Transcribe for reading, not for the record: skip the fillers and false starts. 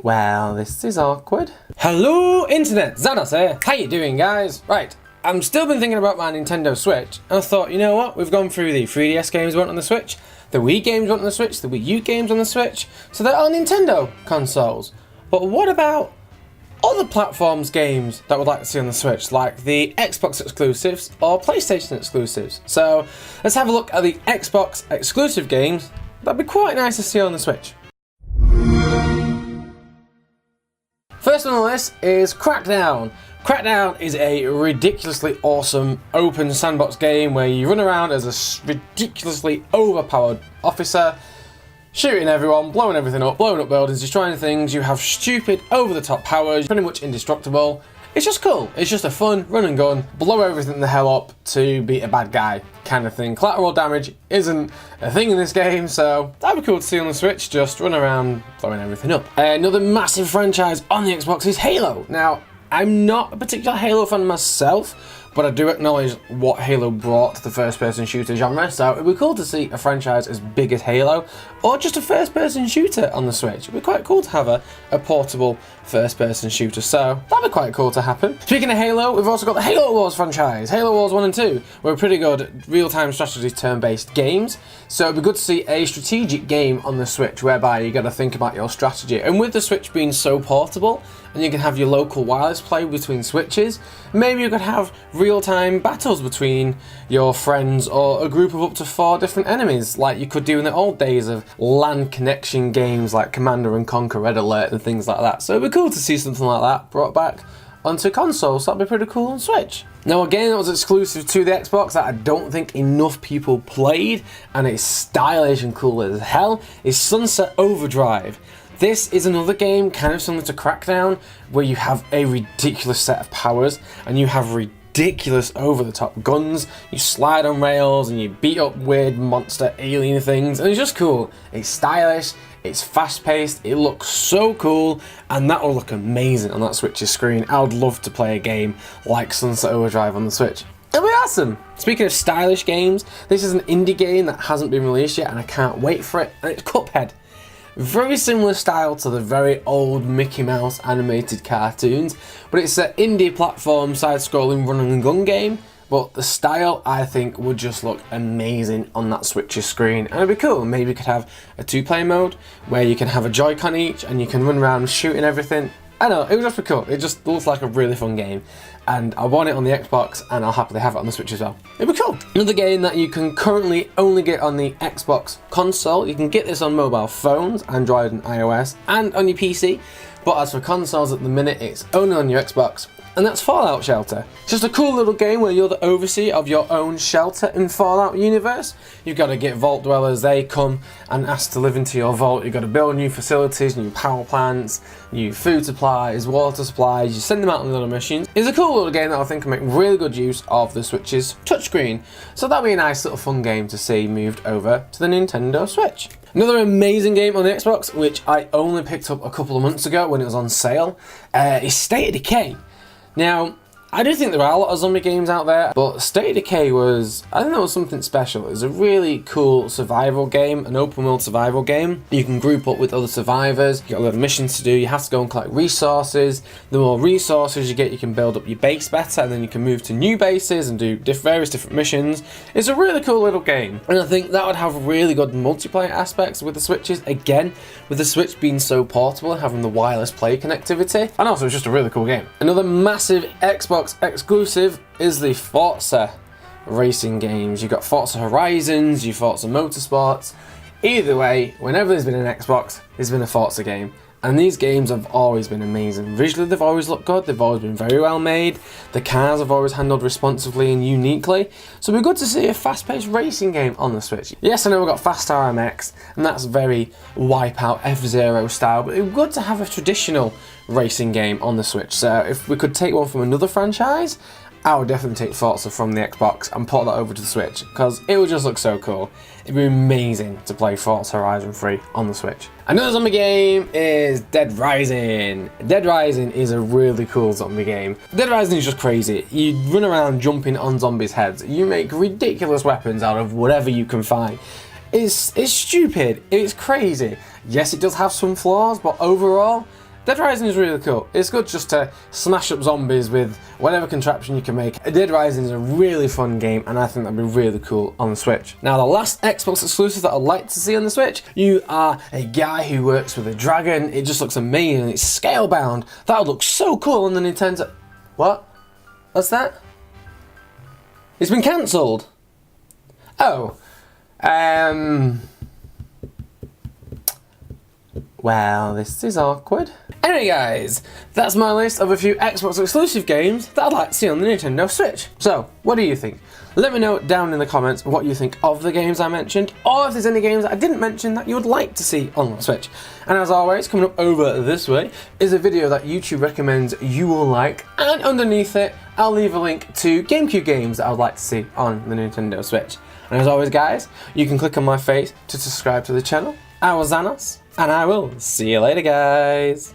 Well, this is awkward. Hello internet, Xanos here. How you doing, guys? Right, I'm still been thinking about my Nintendo Switch, and I thought, you know what, we've gone through the 3DS games we want on the Switch, the Wii games went on the Switch, the Wii U games on the Switch, so they're on Nintendo consoles. But what about other platforms games that we'd like to see on the Switch, like the Xbox exclusives or PlayStation exclusives? So let's have a look at the Xbox exclusive games that'd be quite nice to see on the Switch. First on the list is Crackdown. Crackdown is a ridiculously awesome open sandbox game where you run around as a ridiculously overpowered officer, shooting everyone, blowing everything up, blowing up buildings, destroying things. You have stupid over-the-top powers, pretty much indestructible. It's just cool. It's just a fun run and gun, blow everything the hell up to beat a bad guy kind of thing. Collateral damage isn't a thing in this game, so that'd be cool to see on the Switch, just run around blowing everything up. Another massive franchise on the Xbox is Halo. Now, I'm not a particular Halo fan myself, but I do acknowledge what Halo brought to the first-person shooter genre, so it'd be cool to see a franchise as big as Halo, or just a first-person shooter on the Switch. It'd be quite cool to have a portable first-person shooter, so that'd be quite cool to happen. Speaking of Halo, we've also got the Halo Wars franchise. Halo Wars 1 and 2 were pretty good real-time strategy turn-based games, so it'd be good to see a strategic game on the Switch whereby you got to think about your strategy. And with the Switch being so portable, and you can have your local wireless play between switches, maybe you could have real-time battles between your friends or a group of up to 4 different enemies, like you could do in the old days of LAN connection games like Commander & Conquer, Red Alert and things like that. So it'd be cool to see something like that brought back onto consoles. That'd be pretty cool on Switch. Now, a game that was exclusive to the Xbox that I don't think enough people played, and it's stylish and cool as hell, is Sunset Overdrive. This is another game kind of similar to Crackdown, where you have a ridiculous set of powers and you have ridiculous over-the-top guns. You slide on rails and you beat up weird monster alien things, and it's just cool. It's stylish, it's fast-paced, it looks so cool, and that will look amazing on that Switch's screen. I would love to play a game like Sunset Overdrive on the Switch. It'll be awesome! Speaking of stylish games, this is an indie game that hasn't been released yet and I can't wait for it, and it's Cuphead. Very similar style to the very old Mickey Mouse animated cartoons, but it's an indie platform side-scrolling run and gun game, but the style I think would just look amazing on that Switch's screen, and it'd be cool. Maybe you could have a 2-player mode where you can have a Joy-Con each and you can run around shooting everything. I don't know, it would just be cool. It just looks like a really fun game, and I want it on the Xbox and I'll happily have it on the Switch as well. It'd be cool. Another game that you can currently only get on the Xbox console. You can get this on mobile phones, Android and iOS, and on your PC, but as for consoles at the minute, it's only on your Xbox, and that's Fallout Shelter. It's just a cool little game where you're the overseer of your own shelter in Fallout universe. You've got to get vault dwellers, they come and ask to live into your vault. You've got to build new facilities, new power plants, new food supplies, water supplies. You send them out on little missions. It's a cool little game that I think can make really good use of the Switch's touchscreen. So that'd be a nice little fun game to see moved over to the Nintendo Switch. Another amazing game on the Xbox, which I only picked up a couple of months ago when it was on sale, is State of Decay. Now, I do think there are a lot of zombie games out there, but State of Decay was, I think that was something special. It was a really cool survival game, an open world survival game. You can group up with other survivors, you got a lot of missions to do, you have to go and collect resources. The more resources you get, you can build up your base better, and then you can move to new bases and do various different missions. It's a really cool little game, and I think that would have really good multiplayer aspects with the Switches, again, with the Switch being so portable and having the wireless play connectivity, and also it's just a really cool game. Another massive Xbox exclusive is the Forza racing games. You've got Forza Horizons, you've Forza Motorsports. Either way, whenever there's been an Xbox, there's been a Forza game. And these games have always been amazing. Visually, they've always looked good, they've always been very well made. The cars have always handled responsively and uniquely. So it'd be good to see a fast-paced racing game on the Switch. Yes, I know we've got Fast RMX, and that's very Wipeout F-Zero style, but it'd be good to have a traditional racing game on the Switch. So if we could take one from another franchise, I would definitely take Forza from the Xbox and port that over to the Switch, because it would just look so cool. It'd be amazing to play Forza Horizon 3 on the Switch. Another zombie game is Dead Rising. Dead Rising is a really cool zombie game. Dead Rising is just crazy. You run around jumping on zombies' heads. You make ridiculous weapons out of whatever you can find. It's stupid. It's crazy. Yes, it does have some flaws, but overall, Dead Rising is really cool. It's good just to smash up zombies with whatever contraption you can make. Dead Rising is a really fun game, and I think that'd be really cool on the Switch. Now, the last Xbox exclusive that I'd like to see on the Switch, you are a guy who works with a dragon. It just looks amazing. It's scale bound. That would look so cool on the Nintendo. What? What's that? It's been cancelled. Oh. Well, this is awkward. Anyway guys, that's my list of a few Xbox exclusive games that I'd like to see on the Nintendo Switch. So, what do you think? Let me know down in the comments what you think of the games I mentioned, or if there's any games that I didn't mention that you would like to see on the Switch. And as always, coming up over this way is a video that YouTube recommends you will like, and underneath it, I'll leave a link to GameCube games that I would like to see on the Nintendo Switch. And as always guys, you can click on my face to subscribe to the channel. I was Xanos, and I will see you later guys.